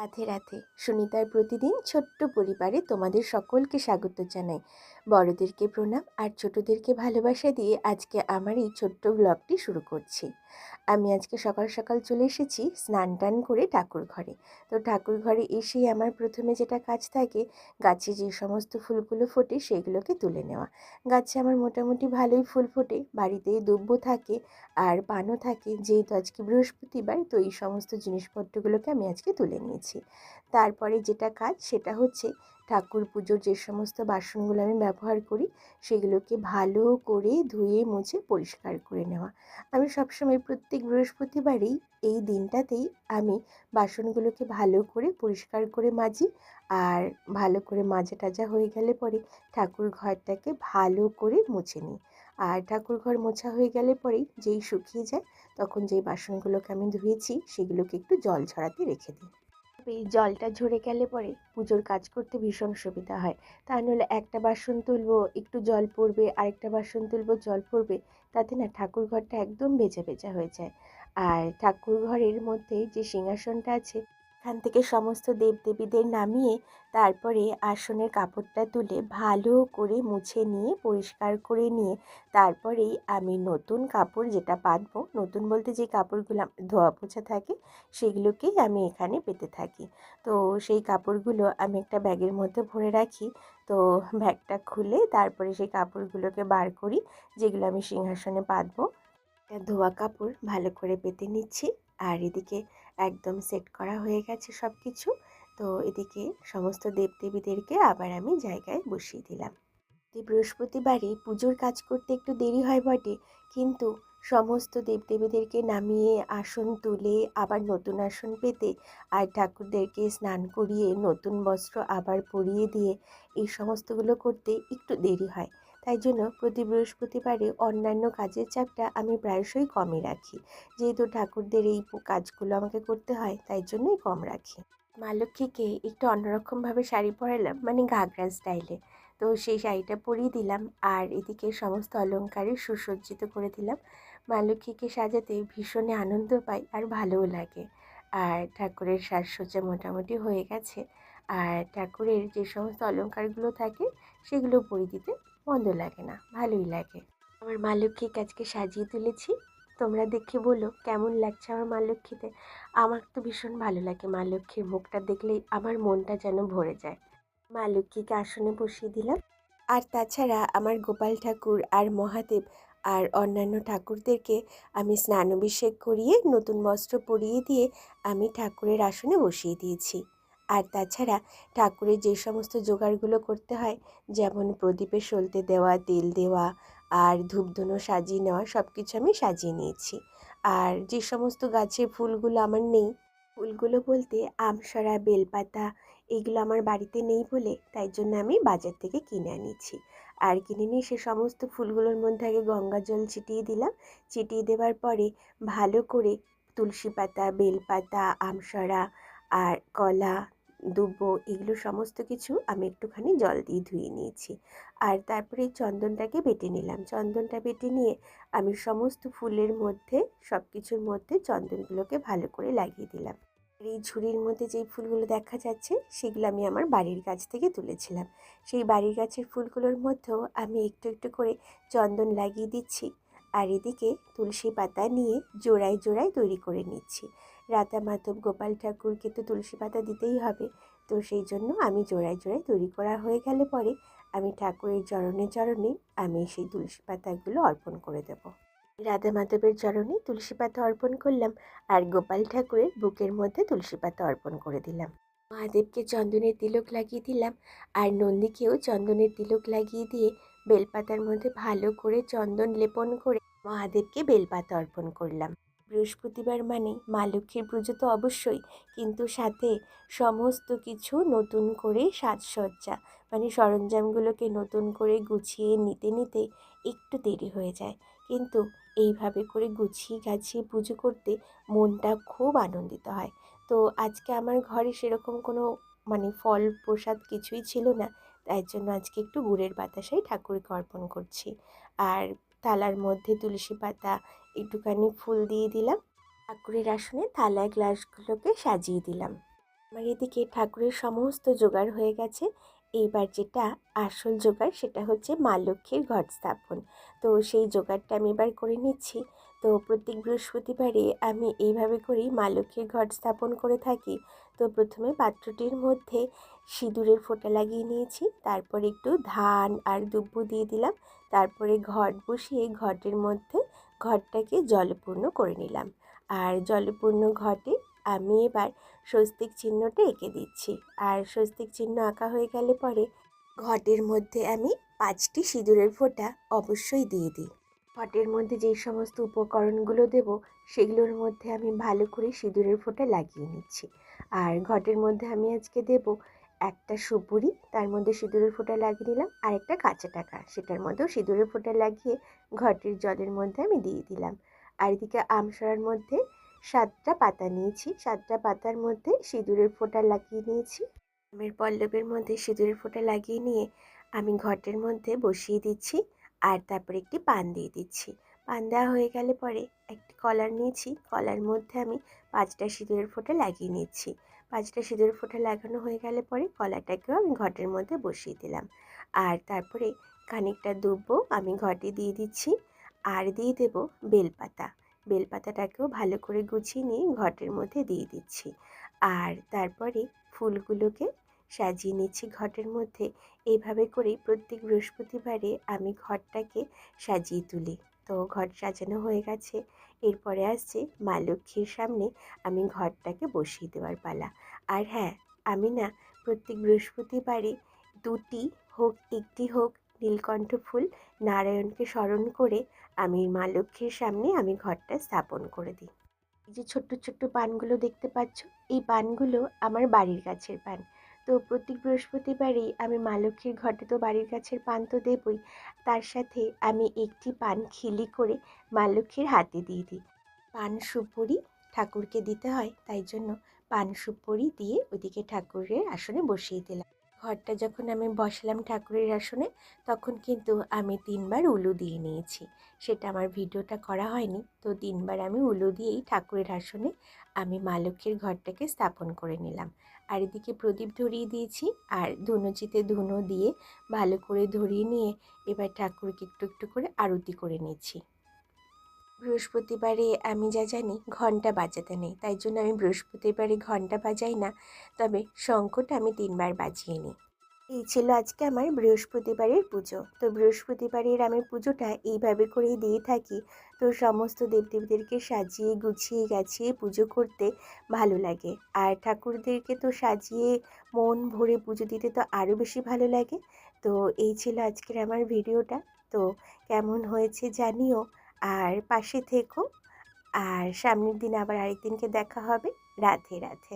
রাধে রাধে। সুনিতার প্রতিদিন ছোট্ট পরিবারে তোমাদের সকলকে স্বাগত জানাই। বড়দেরকে প্রণাম আর ছোটদেরকে ভালোবাসা দিয়ে আজকে আমার এই ছোট্ট ব্লগটি শুরু করছি। আমি আজকে সকাল সকাল চলে এসেছি স্নান টান করে ঠাকুর ঘরে। তো ঠাকুর ঘরে এসেই আমার প্রথমে যেটা কাজ থাকে, গাছে যে সমস্ত ফুলগুলো ফোটে সেগুলোকে তুলে নেওয়া। গাছে আমার মোটামুটি ভালোই ফুল ফোটে, বাড়িতেই দুব্ব থাকে আর পানও থাকে। যেহেতু আজকে বৃহস্পতিবার, তো এই সমস্ত জিনিসপত্রগুলোকে আমি আজকে তুলে নিয়েছি। তারপরে যেটা কাজ সেটা হচ্ছে ঠাকুর পুজোর যে সমস্ত বাসনগুলো আমি ব্যবহার করি সেগুলোকে ভালো করে ধুয়ে মুছে পরিষ্কার করে নেওয়া। আমি সবসময় প্রত্যেক বৃহস্পতিবারেই এই দিনটাতেই আমি বাসনগুলোকে ভালো করে পরিষ্কার করে মাজি। আর ভালো করে মাজা টাজা হয়ে গেলে পরে ঠাকুর ঘরটাকে ভালো করে মুছে নিই। আর ঠাকুর ঘর মোছা হয়ে গেলে পরেই যেই শুকিয়ে যায়, তখন যেই বাসনগুলোকে আমি ধুয়েছি সেগুলোকে একটু জল ঝরাতে রেখে দিই। এই জলটা ঝরে গেলে পরে পুজোর কাজ করতে ভীষণ সুবিধা হয়। তা নাহলে একটা বাসন তুলবো, একটু জল পড়বে, আরেকটা বাসন তুলবো, জল পড়বে, তাতে না ঠাকুর ঘরটা একদম ভেজা ভেজা হয়ে যায়। আর ঠাকুর ঘরের মধ্যে যে সিংহাসনটা আছে, এখান থেকে সমস্ত দেবদেবীদের নামিয়ে তারপরে আসনের কাপড়টা তুলে ভালো করে মুছে নিয়ে পরিষ্কার করে নিয়ে তারপরেই আমি নতুন কাপড় যেটা পাতবো, নতুন বলতে যে কাপড়গুলো আমার ধোয়া পোছা থাকে সেগুলোকেই আমি এখানে পেতে থাকি। তো সেই কাপড়গুলো আমি একটা ব্যাগের মধ্যে ভরে রাখি। তো ব্যাগটা খুলে তারপরে সেই কাপড়গুলোকে বার করি, যেগুলো আমি সিংহাসনে পাতবো। ধোয়া কাপড় ভালো করে পেতে নিচ্ছি। আর এদিকে একদম সেট করা হয়ে গেছে সব কিছু। তো এদিকে সমস্ত দেবদেবীদেরকে আবার আমি জায়গায় বসিয়ে দিলাম। বৃহস্পতিবারে পুজোর কাজ করতে একটু দেরি হয় বটে, কিন্তু সমস্ত দেবদেবীদেরকে নামিয়ে আসন তুলে আবার নতুন আসন পেতে আর ঠাকুরদেরকে স্নান করিয়ে নতুন বস্ত্র আবার পরিয়ে দিয়ে এই সমস্তগুলো করতে একটু দেরি হয়। তাই জন্য প্রতি বৃহস্পতিবারে অন্যান্য কাজের চাপটা আমি প্রায়শই কমই রাখি। যেহেতু ঠাকুরদের এই কাজগুলো আমাকে করতে হয়, তাই জন্যই কম রাখি। মা লক্ষ্মীকে একটু অন্যরকমভাবে শাড়ি পরালাম, মানে ঘাগরা স্টাইলে। তো সেই শাড়িটা পরিয়ে দিলাম আর এদিকে সমস্ত অলংকারে সুসজ্জিত করে দিলাম। মা লক্ষ্মীকে সাজাতে ভীষণই আনন্দ পাই আর ভালোও লাগে। আর ঠাকুরের সাজসজ্জা মোটামুটি হয়ে গেছে। আর ঠাকুরের যে সমস্ত অলংকারগুলো থাকে সেগুলো পরিয়ে দিতে মন্দ লাগে না, ভালোই লাগে। আমার মা লক্ষ্মীকে আজকে সাজিয়ে তুলেছি। তোমরা দেখে বলো কেমন লাগছে আমার মা লক্ষ্মীতে। আমার তো ভীষণ ভালো লাগে, মা লক্ষ্মীর মুখটা দেখলেই আমার মনটা যেন ভরে যায়। মা লক্ষ্মীকে আসনে বসিয়ে দিলাম। আর তাছাড়া আমার গোপাল ঠাকুর আর মহাদেব আর অন্যান্য ঠাকুরদেরকে আমি স্নানাভিষেক করিয়ে নতুন বস্ত্র পরিয়ে দিয়ে আমি ঠাকুরের আসনে বসিয়ে দিয়েছি। আর তাছাড়া ঠাকুরের যে সমস্ত জোগাড়গুলো করতে হয়, যেমন প্রদীপে সলতে দেওয়া, তেল দেওয়া আর ধূপধুনো সাজিয়ে নেওয়া, সব কিছু আমি সাজিয়ে নিয়েছি। আর যে সমস্ত গাছের ফুলগুলো আমার নেই, ফুলগুলো বলতে আমসরা, বেলপাতা, এগুলো আমার বাড়িতে নেই বলে তাই জন্য আমি বাজার থেকে কিনে আনিছি। আর কিনে নিয়ে সে সমস্ত ফুলগুলোর মধ্যে আগে গঙ্গা জল ছিটিয়ে দিলাম। ছিটিয়ে দেওয়ার পরে ভালো করে তুলসী পাতা, বেলপাতা, আমসরা আর কলা, দুব্বো, এগুলো সমস্ত কিছু আমি একটুখানি জল দিয়ে ধুয়ে নিয়েছি। আর তারপরে চন্দনটাকে বেটে নিলাম। চন্দনটা বেটে নিয়ে আমি সমস্ত ফুলের মধ্যে, সব কিছুর মধ্যে চন্দনগুলোকে ভালো করে লাগিয়ে দিলাম। এই ঝুড়ির মধ্যে যেই ফুলগুলো দেখা যাচ্ছে সেগুলো আমি আমার বাড়ির গাছ থেকে তুলেছিলাম। সেই বাড়ির গাছের ফুলগুলোর মধ্যেও আমি একটু একটু করে চন্দন লাগিয়ে দিচ্ছি। আর এদিকে তুলসী পাতা নিয়ে জোড়ায় জোড়ায় তৈরি করে নিচ্ছি। রাধা মাধব গোপাল ঠাকুরকে তো তুলসী পাতা দিতেই হবে। তো সেই জন্য আমি জোড়ায় জোড়ায় তৈরি করা হয়ে গেলে পরে আমি ঠাকুরের চরণে চরণে আমি সেই তুলসী পাতাগুলো অর্পণ করে দেবো। রাধা মাধবের চরণে তুলসী পাতা অর্পণ করলাম আর গোপাল ঠাকুরের বুকের মধ্যে তুলসী পাতা অর্পণ করে দিলাম। মহাদেবকে চন্দনের তিলক লাগিয়ে দিলাম আর নন্দীকেও চন্দনের তিলক লাগিয়ে দিয়ে বেলপাতার মধ্যে ভালো করে চন্দন লেপন করে মহাদেবকে বেলপাতা অর্পণ করলাম। বৃহস্পতিবার মানে মা লক্ষ্মীর পুজো তো অবশ্যই, কিন্তু সাথে সমস্ত কিছু নতুন করে সাজসজ্জা, মানে সরঞ্জামগুলোকে নতুন করে গুছিয়ে নিতে নিতে একটু দেরি হয়ে যায়। কিন্তু এইভাবে করে গুছিয়ে গাছিয়ে পুজো করতে মনটা খুব আনন্দিত হয়। তো আজকে আমার ঘরে সেরকম কোনো ফল প্রসাদ কিছুই ছিল না, তাই জন্য আজকে একটু গুড়ের বাতাসাই ঠাকুরকে অর্পণ করছি। আর থালার মধ্যে তুলসী পাতা, একটুখানি ফুল দিয়ে দিলাম। ঠাকুরের আসনে থালায় গ্লাসগুলোকে সাজিয়ে দিলাম। আমার এদিকে ঠাকুরের সমস্ত জোগাড় হয়ে গেছে। এইবার যেটা আসল জোগাড় সেটা হচ্ছে মা লক্ষ্মীর ঘট স্থাপন। তো সেই জোগাড়টা আমি এবার করে নিচ্ছি। তো প্রত্যেক বৃহস্পতিবারে আমি এইভাবে করেই মা লক্ষ্মীর ঘট স্থাপন করে থাকি। তো প্রথমে পাত্রটির মধ্যে সিঁদুরের ফোঁটা লাগিয়ে নিয়েছি, তারপর একটু ধান আর দুব্বো দিয়ে দিলাম, তারপরে ঘট বসিয়ে ঘটের মধ্যে ঘরটাকে জলপূর্ণ করে নিলাম। আর জলপূর্ণ ঘটে আমি এবার স্বস্তিক চিহ্নটা এঁকে দিচ্ছি। আর স্বস্তিক চিহ্ন আঁকা হয়ে গেলে পরে ঘটের মধ্যে আমি 5টি সিঁদুরের ফোঁটা অবশ্যই দিয়ে দিই। ঘটের মধ্যে যেই সমস্ত উপকরণগুলো দেব সেগুলোর মধ্যে আমি ভালো করে সিঁদুরের ফোঁটা লাগিয়ে নিচ্ছি। আর ঘটের মধ্যে আমি আজকে দেব একটা সুপুরি, তার মধ্যে সিঁদুরের ফোঁটা লাগিয়ে নিলাম, আর একটা কাঁচা টাকা, সেটার মধ্যেও সিঁদুরের ফোঁটা লাগিয়ে ঘটের জলের মধ্যে আমি দিয়ে দিলাম। আর এদিকে আমসরার মধ্যে 7টা পাতা নিয়েছি, 7টা পাতার মধ্যে সিঁদুরের ফোঁটা লাগিয়ে নিয়েছি। আমের পল্লবের মধ্যে সিঁদুরের ফোঁটা লাগিয়ে নিয়ে আমি ঘটের মধ্যে বসিয়ে দিচ্ছি। আর তারপরে একটি পান দিয়ে দিচ্ছি। পান দেওয়া হয়ে গেলে পরে একটি কলার নিয়েছি, কলার মধ্যে আমি 5টা সিঁদুরের ফোঁটা লাগিয়ে নিচ্ছি। 5টা সিঁদুরের ফোঁটা লাগানো হয়ে গেলে পরে কলাটাকেও আমি ঘটের মধ্যে বসিয়ে দিলাম। আর তারপরে খানিকটা দুব্বো আমি ঘটে দিয়ে দিচ্ছি। আর দিয়ে দেব বেলপাতা। বেলপাতাটাকেও ভালো করে গুছিয়ে নিয়ে ঘটের মধ্যে দিয়ে দিচ্ছি। আর তারপরে ফুলগুলোকে সাজিয়ে নিচ্ছি ঘটের মধ্যে। এইভাবে করেই প্রত্যেক বৃহস্পতিবারে আমি ঘরটাকে সাজিয়ে তুলি। তো ঘর সাজানো হয়ে গেছে, এরপরে আসছে মা লক্ষ্মীর সামনে আমি ঘরটাকে বসিয়ে দেওয়ার পালা। আর হ্যাঁ, আমি না প্রত্যেক বৃহস্পতিবারে 2টি হোক 1টি হোক নীলকণ্ঠ ফুল নারায়ণকে স্মরণ করে আমি মা লক্ষ্মীর সামনে আমি ঘরটা স্থাপন করে দিই। এই যে ছোট্ট ছোট্ট পানগুলো দেখতে পাচ্ছ, এই পানগুলো আমার বাড়ির গাছের পান। তো প্রত্যেক বৃহস্পতিবারেই আমি মা লক্ষ্মীর ঘটে তো বাড়ির গাছের পান তো দেবই, তার সাথে আমি একটি পান খিলি করে মা লক্ষ্মীর হাতে দিয়ে দিই। পান সুপুরি ঠাকুরকে দিতে হয়, তাই জন্য পান সুপুরি দিয়ে ওইদিকে ঠাকুরের আসনে বসিয়ে দিলাম। ঘরটা যখন আমি বসালাম ঠাকুরের আসনে, তখন কিন্তু আমি 3বার উলু দিয়ে নিয়েছি। সেটা আমার ভিডিওটা করা হয়নি। তো 3বার আমি উলু দিয়েই ঠাকুরের আসনে আমি মা লক্ষ্মীর ঘরটাকে স্থাপন করে নিলাম। আর এদিকে প্রদীপ ধরিয়ে দিয়েছি, আর ধুনুচিতে ধুনো দিয়ে ভালো করে ধরিয়ে নিয়ে এবার ঠাকুরকে একটু একটু করে আরতি করে নিচ্ছি। বৃহস্পতিবারে আমি যা জানি ঘণ্টা বাজাতে নেই, তাই জন্য আমি বৃহস্পতিবারে ঘণ্টা বাজাই না, তবে শঙ্খটা আমি 3বার বাজিয়ে নিই। এই ছিল আজকে আমার বৃহস্পতিবারের পুজো। তো বৃহস্পতিবারের আমি পুজোটা এইভাবে করেই দিয়ে থাকি। তো সমস্ত দেবদেবীদেরকে সাজিয়ে গুছিয়ে গাছিয়ে পুজো করতে ভালো লাগে। আর ঠাকুরদেরকে তো সাজিয়ে মন ভরে পুজো দিতে তো আরও বেশি ভালো লাগে। তো এই ছিল আজকের আমার ভিডিওটা। তো কেমন হয়েছে জানিও, আর পাশে থেকো। আর সামনের দিন আবার আরেকদিনকে দেখা হবে। রাধে রাধে।